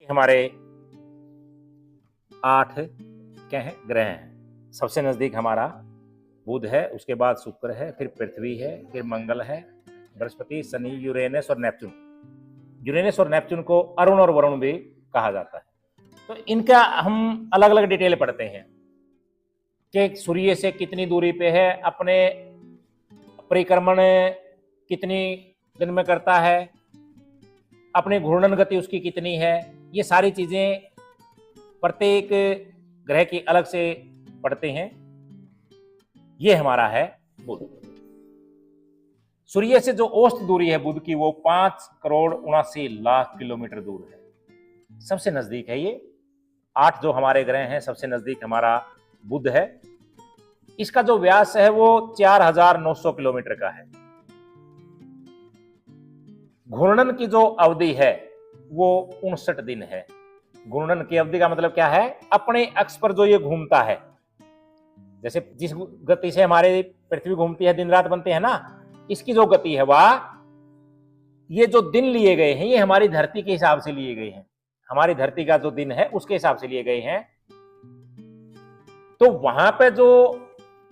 हमारे 8 क्या है ग्रह हैं। सबसे नजदीक हमारा बुध है, उसके बाद शुक्र है, फिर पृथ्वी है, फिर मंगल है, बृहस्पति, शनि, यूरेनस और नेपच्यून। यूरेनस और नेपच्यून को अरुण और वरुण भी कहा जाता है। तो इनका हम अलग अलग डिटेल पढ़ते हैं कि सूर्य से कितनी दूरी पे है, अपने परिक्रमण कितनी दिन में करता है, अपनी घूर्णन गति उसकी कितनी है। ये सारी चीजें प्रत्येक ग्रह की अलग से पढ़ते हैं। ये हमारा है बुध। सूर्य से जो औसत दूरी है बुध की वो 5,79,00,000 किलोमीटर दूर है। सबसे नजदीक है ये। 8 जो हमारे ग्रह हैं सबसे नजदीक हमारा बुध है। इसका जो व्यास है वो 4,900 किलोमीटर का है। घूर्णन की जो अवधि है वो 59 दिन है। घूर्णन की अवधि का मतलब क्या है? अपने अक्ष पर जो ये घूमता है, जैसे जिस गति से हमारे पृथ्वी घूमती है, दिन रात बनते हैं ना, इसकी जो गति है वह, ये जो दिन लिए गए हैं ये हमारी धरती के हिसाब से लिए गए हैं। हमारी धरती का जो दिन है उसके हिसाब से लिए गए हैं। तो वहां पे जो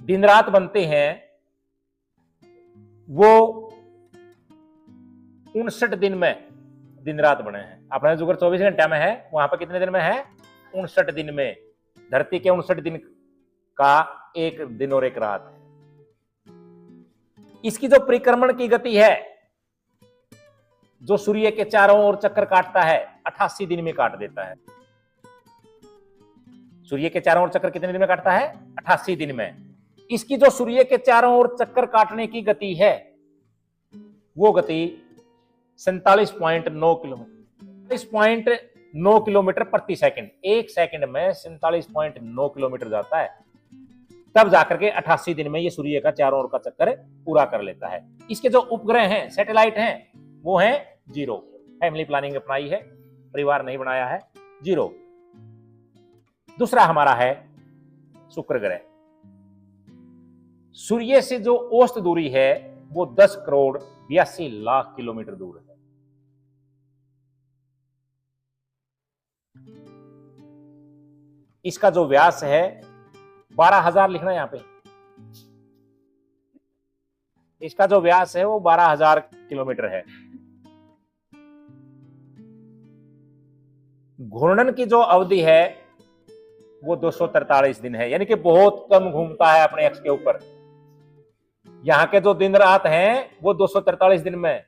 दिन रात बनते हैं वो 59 दिन में दिन रात बने हैं। अपना जो 24 घंटा में है वहां पर कितने दिन में है? 59 दिन में। धरती के 59 दिन का एक दिन और एक रात है। इसकी जो परिक्रमण की गति है, जो सूर्य के चारों ओर चक्कर काटता है, 88 दिन में काट देता है। सूर्य के चारों ओर चक्कर कितने दिन में काटता है? 88 दिन में। इसकी जो सूर्य के चारों ओर चक्कर काटने की गति है वो गति 47.9 किलोमीटर, 47.9 किलोमीटर प्रति सेकंड। एक सेकंड में 47.9 किलोमीटर जाता है। तब जाकर के 88 दिन में ये सूर्य का चारों ओर का चक्कर पूरा कर लेता है। इसके जो उपग्रह हैं, सैटेलाइट हैं, वो हैं 0। फैमिली प्लानिंग अपनाई है, परिवार नहीं बनाया है, 0। दूसरा हमारा है शुक्र ग्रह। सूर्य से जो औसत दूरी है वो 10,82,00,000 किलोमीटर दूर है। इसका जो व्यास है 12,000 लिखना है यहां पे। इसका जो व्यास है वो 12,000 किलोमीटर है। घूर्णन की जो अवधि है वो 243 दिन है, यानी कि बहुत कम घूमता है अपने अक्ष के ऊपर। यहां के जो दिन रात हैं वो 243 दिन में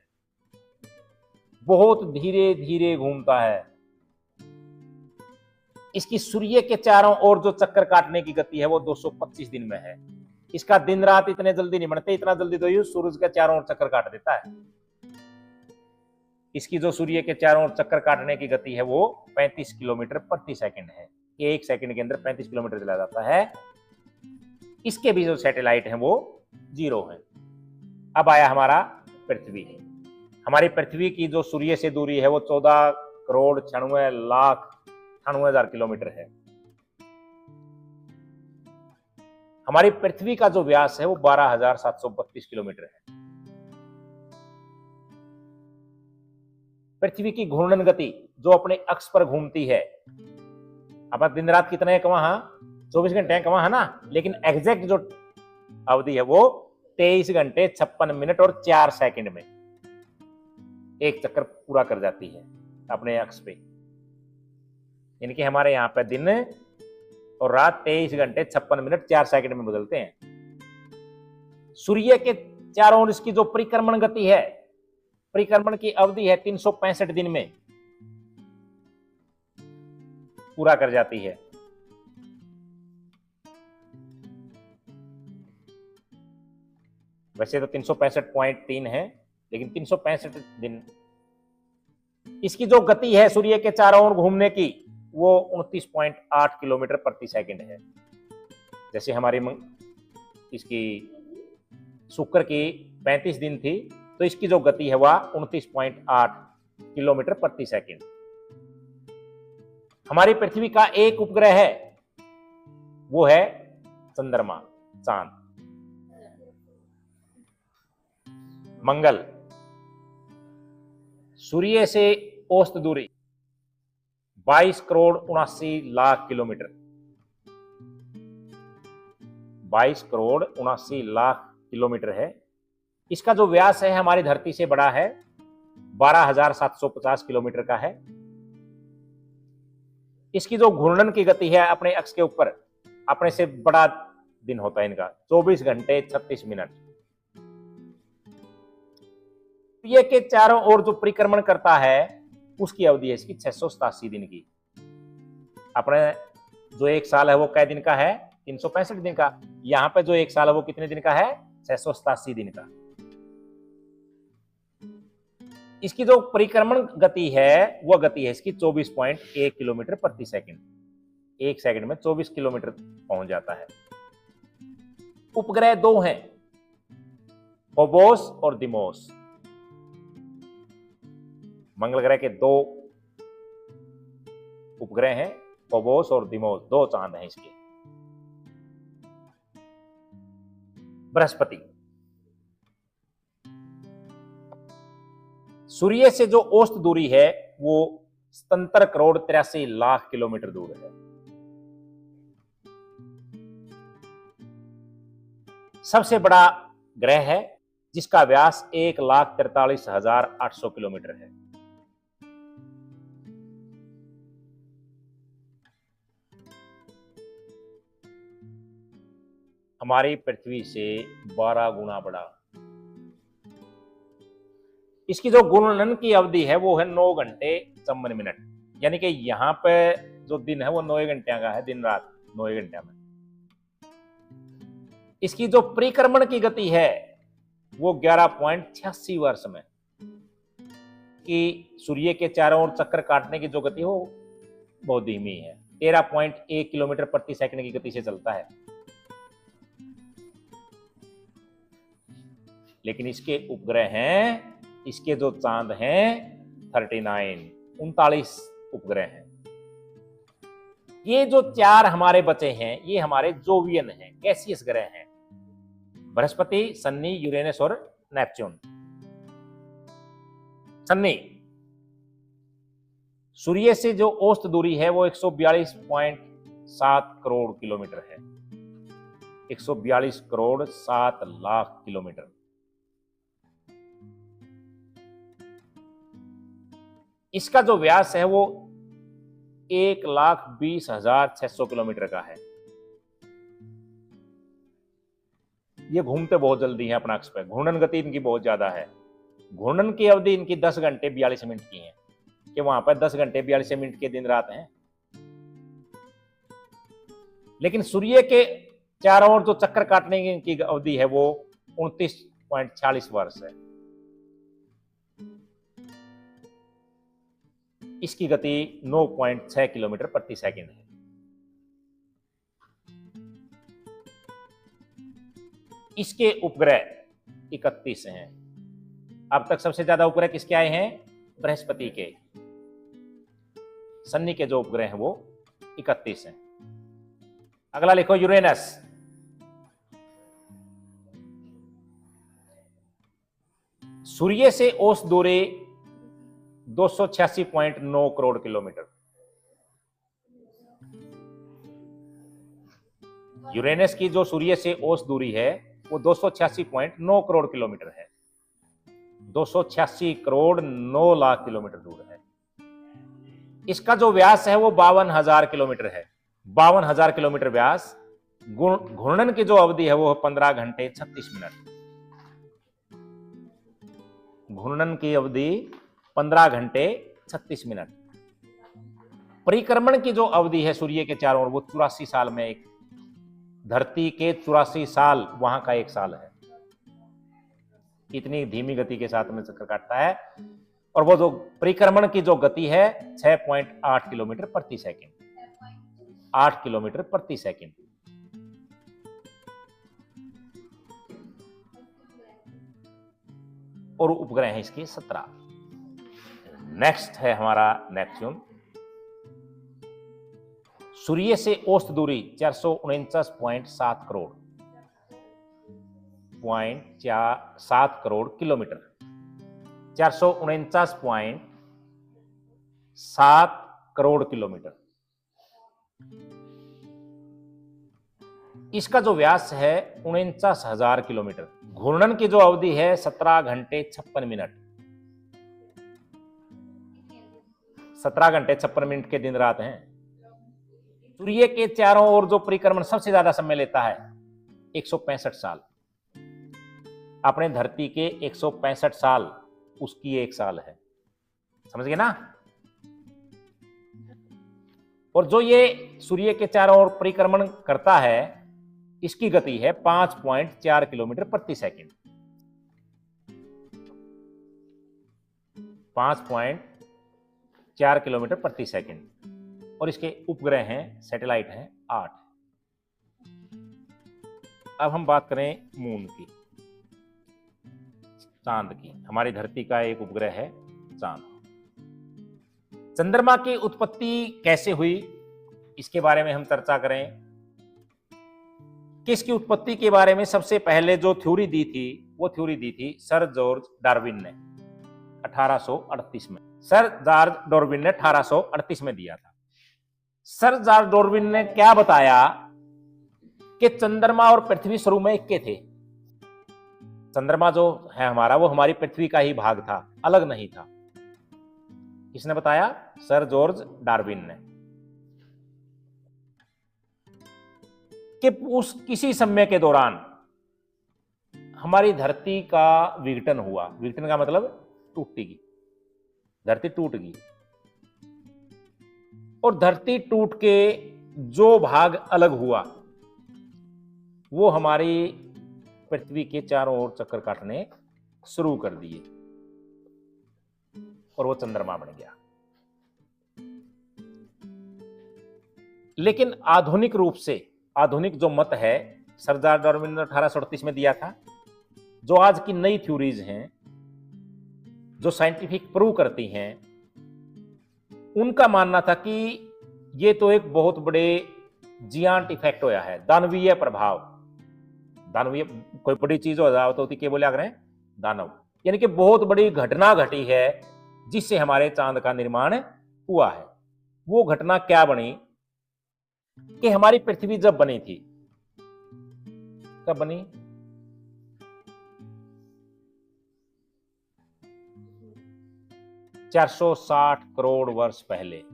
बहुत धीरे धीरे घूमता है। इसकी सूर्य के चारों ओर जो चक्कर काटने की गति है वो 225 दिन में है। इसका दिन रात इतने जल्दी नहीं बनते, इतना जल्दी तो ये सूरज के चारों ओर चक्कर काट देता है। इसकी जो सूर्य के चारों ओर चक्कर काटने की गति है वो 35 किलोमीटर प्रति सेकंड है। एक सेकंड के अंदर 35 किलोमीटर चला जाता है। इसके भी जो सैटेलाइट है वो 0 है। अब आया हमारा पृथ्वी। हमारी पृथ्वी की जो सूर्य से दूरी है वो 14,96,98,000 किलोमीटर है। हमारी पृथ्वी का जो व्यास है वो 12,732 किलोमीटर है। पृथ्वी की घूर्णन गति जो अपने अक्ष पर घूमती है, अब दिन रात कितने हैं वहां? 24 घंटे हैं वहां, है ना, लेकिन एग्जैक्ट जो अवधि है वो 23 घंटे 56 मिनट और 4 सेकंड में एक चक्कर पूरा कर जाती है अपने अक्ष पे। यानी कि हमारे यहाँ पे दिन और रात 23 घंटे 56 मिनट 4 सेकंड में बदलते हैं। सूर्य के चारों ओर इसकी जो परिक्रमण गति है, परिक्रमण की अवधि है 365 दिन में पूरा कर जाती है। वैसे तो 365.3 है, लेकिन 365 दिन। इसकी जो गति है सूर्य के चारों ओर घूमने की वो 29.8 किलोमीटर प्रति सेकंड है। जैसे हमारी इसकी शुक्र की 35 दिन थी, तो इसकी जो गति है वह 29.8 किलोमीटर प्रति सेकंड। हमारी पृथ्वी का एक उपग्रह है, वो है चंद्रमा, चांद। मंगल। सूर्य से औसत दूरी 22 करोड़ 79 लाख किलोमीटर, 22 करोड़ 79 लाख किलोमीटर है। इसका जो व्यास है हमारी धरती से बड़ा है, 12,750 किलोमीटर का है। इसकी जो घूर्णन की गति है अपने अक्ष के ऊपर, अपने से बड़ा दिन होता है इनका, 24 घंटे 36 मिनट। ये के चारों ओर जो परिक्रमण करता है उसकी अवधि है इसकी 687 दिन की। अपने जो एक साल है वो कै दिन का है, 365 दिन का। यहां पे जो एक साल है वो कितने दिन का है, 687 दिन का। इसकी जो परिक्रमण गति है वो गति है इसकी 24.1 किलोमीटर प्रति सेकंड। एक सेकंड में 24 किलोमीटर पहुंच जाता है। उपग्रह दो हैं, फोबोस और दिमोस। मंगल ग्रह के दो उपग्रह हैं, फोबोस और दिमोस, दो चांद हैं इसके। बृहस्पति, सूर्य से जो औसत दूरी है वो 77 करोड़ 83 लाख किलोमीटर दूर है। सबसे बड़ा ग्रह है जिसका व्यास 1,43,800 किलोमीटर है। हमारी पृथ्वी से 12 गुना बड़ा। इसकी जो घूर्णन की अवधि है वो है 9 घंटे 54 मिनट, यानी कि यहां पे जो दिन है वो 9 घंटे का है, दिन रात 9 घंटे में। इसकी जो परिक्रमण की गति है वो 11.86 वर्ष में, कि सूर्य के चारों ओर चक्कर काटने की जो गति हो बहुत धीमी है, 13.1 किलोमीटर प्रति सेकंड की गति से चलता है। लेकिन इसके उपग्रह हैं, इसके जो चांद हैं 39 उपग्रह हैं। ये जो चार हमारे बचे हैं ये हमारे जोवियन हैं, गैसियस ग्रह हैं, बृहस्पति, शनि, यूरेनस और नेपच्यून। शनि, सूर्य से जो औसत दूरी है वो 142.7 करोड़ किलोमीटर है, 142 करोड़ 7 लाख किलोमीटर। इसका जो व्यास है वो 1,20,600 किलोमीटर का है। ये घूमते बहुत जल्दी है अपना अक्ष पे, घूर्णन गति इनकी बहुत ज्यादा है। घूर्णन की अवधि इनकी 10 घंटे 42 मिनट की है, कि वहां पर 10 घंटे 42 मिनट के दिन रात हैं। लेकिन सूर्य के चारों ओर जो चक्कर काटने की अवधि है वो 29.46 वर्ष है। इसकी गति 9.6 किलोमीटर प्रति सेकंड है। इसके उपग्रह 31 हैं। अब तक सबसे ज्यादा उपग्रह किसके आए हैं, बृहस्पति के। शनि के जो उपग्रह हैं वो 31 हैं। अगला लिखो यूरेनस। सूर्य से औसत दूरी 286.9 करोड़ किलोमीटर। यूरेनस की जो सूर्य से औसत दूरी है वो 286.9 करोड़ किलोमीटर है, 286 करोड़ 9 लाख किलोमीटर दूर है। इसका जो व्यास है वो 52,000 किलोमीटर है, 52,000 किलोमीटर व्यास। घूर्णन की जो अवधि है वो 15 घंटे 36 मिनट। घूर्णन की अवधि 15 घंटे 36 मिनट। परिक्रमण की जो अवधि है सूर्य के चारों ओर वो 84 साल में एक, धरती के 84 साल वहां का एक साल है। इतनी धीमी गति के साथ में चक्कर काटता है। और वो जो परिक्रमण की जो गति है 6.8 किलोमीटर प्रति सेकंड, 8 किलोमीटर प्रति सेकंड। और उपग्रह है इसके 17। नेक्स्ट है हमारा नेपच्यून। सूर्य से औसत दूरी 449.7 करोड़ 7 करोड़ किलोमीटर, 449.7 करोड़ किलोमीटर। इसका जो व्यास है 49,000 किलोमीटर। घूर्णन की जो अवधि है 17 घंटे 56 मिनट। 17 घंटे 56 मिनट के दिन रात हैं। सूर्य के चारों ओर जो परिक्रमण सबसे ज्यादा समय लेता है 165 साल। अपने धरती के 165 साल उसकी एक साल है, समझ गए ना। और जो ये सूर्य के चारों ओर परिक्रमण करता है इसकी गति है 5.4 किलोमीटर प्रति सेकंड। 5.4 किलोमीटर प्रति सेकंड। और इसके उपग्रह हैं, सैटेलाइट हैं 8। अब हम बात करें मून की, चांद की। हमारी धरती का एक उपग्रह है चांद। चंद्रमा की उत्पत्ति कैसे हुई इसके बारे में हम चर्चा करें। किसकी उत्पत्ति के बारे में सबसे पहले जो थ्योरी दी थी वो थ्योरी दी थी सर जॉर्ज डार्विन ने 1838 में। सर जॉर्ज डार्विन ने 1838 में दिया था। सर जॉर्ज डार्विन ने क्या बताया कि चंद्रमा और पृथ्वी शुरू में एक के थे। चंद्रमा जो है हमारा वो हमारी पृथ्वी का ही भाग था, अलग नहीं था। किसने बताया? सर जॉर्ज डार्विन ने। कि उस किसी समय के दौरान हमारी धरती का विघटन हुआ। विघटन का मतलब टूटेगी, धरती टूट गई। और धरती टूट के जो भाग अलग हुआ वो हमारी पृथ्वी के चारों ओर चक्कर काटने शुरू कर दिए और वो चंद्रमा बन गया। लेकिन आधुनिक रूप से, आधुनिक जो मत है सर जॉर्ज डार्विन ने 1838 में दिया था, जो आज की नई थ्योरीज हैं जो साइंटिफिक प्रूव करती हैं, उनका मानना था कि ये तो एक बहुत बड़े जियांट इफेक्ट होया है, दानवीय प्रभाव। दानवीय कोई बड़ी चीज हो जाए तो क्या बोले अगर दानव, यानी कि बहुत बड़ी घटना घटी है जिससे हमारे चांद का निर्माण हुआ है। वो घटना क्या बनी कि हमारी पृथ्वी जब बनी थी, कब बनी? $460 करोड़ वर्ष पहले।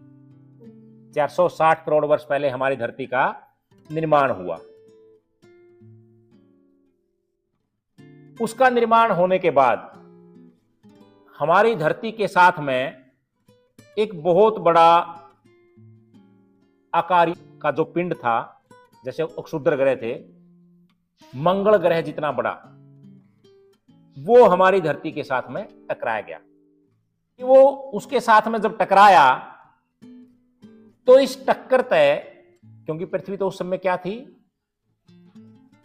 460 करोड़ वर्ष पहले हमारी धरती का निर्माण हुआ। उसका निर्माण होने के बाद हमारी धरती के साथ में एक बहुत बड़ा आकार का जो पिंड था, जैसे क्षुद्र ग्रह थे, मंगल ग्रह जितना बड़ा, वो हमारी धरती के साथ में टकराया गया। वो उसके साथ में जब टकराया तो इस टक्कर तय, क्योंकि पृथ्वी तो उस समय क्या थी?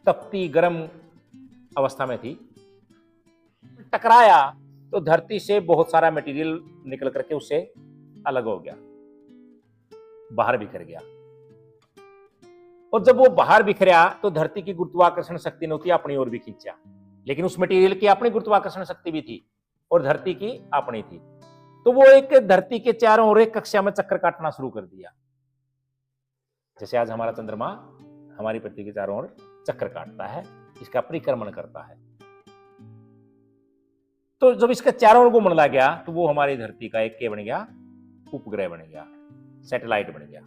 तपती गर्म अवस्था में थी। टकराया तो धरती से बहुत सारा मटेरियल निकल करके उससे अलग हो गया, बाहर बिखर गया। और जब वो बाहर बिखरा तो धरती की गुरुत्वाकर्षण शक्ति ने अपनी ओर भी खींचा। लेकिन उस मटेरियल की अपनी गुरुत्वाकर्षण शक्ति भी थी और धरती की अपनी थी। तो वो एक धरती के चारों ओर एक कक्षा में चक्कर काटना शुरू कर दिया। जैसे आज हमारा चंद्रमा हमारी पृथ्वी के चारों ओर चक्कर काटता है, इसका परिक्रमण करता है। तो जब इसका चारों ओर घूमने लग गया तो वो हमारी धरती का एक बन गया, उपग्रह बन गया, सैटेलाइट बन गया।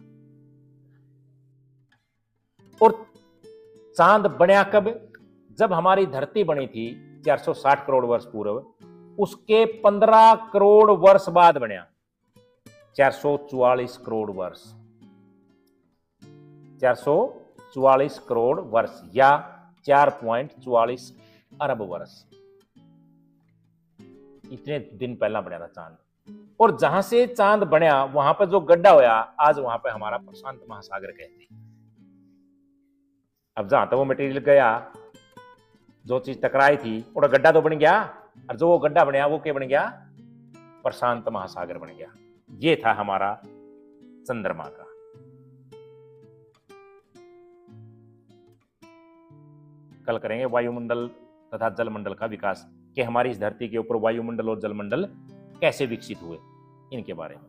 और चांद बनया कब? जब हमारी धरती बनी थी 460 करोड़ वर्ष पूर्व, उसके 15 करोड़ वर्ष बाद बनया। 444 करोड़ वर्ष, 444 करोड़ वर्ष या 4.44 अरब वर्ष, इतने दिन पहला बनया था चांद। और जहां से चांद बनया वहां पर जो गड्ढा होया, आज वहां पर हमारा प्रशांत महासागर कहते हैं। अब जहां तक वो मटेरियल गया, जो चीज टकराई थी, और गड्ढा तो बन गया, और जो वो गड्ढा बनया वो क्या बन गया? प्रशांत महासागर बन गया। ये था हमारा चंद्रमा का। कल करेंगे वायुमंडल तथा जलमंडल का विकास, कि हमारी इस धरती के ऊपर वायुमंडल और जलमंडल कैसे विकसित हुए, इनके बारे में।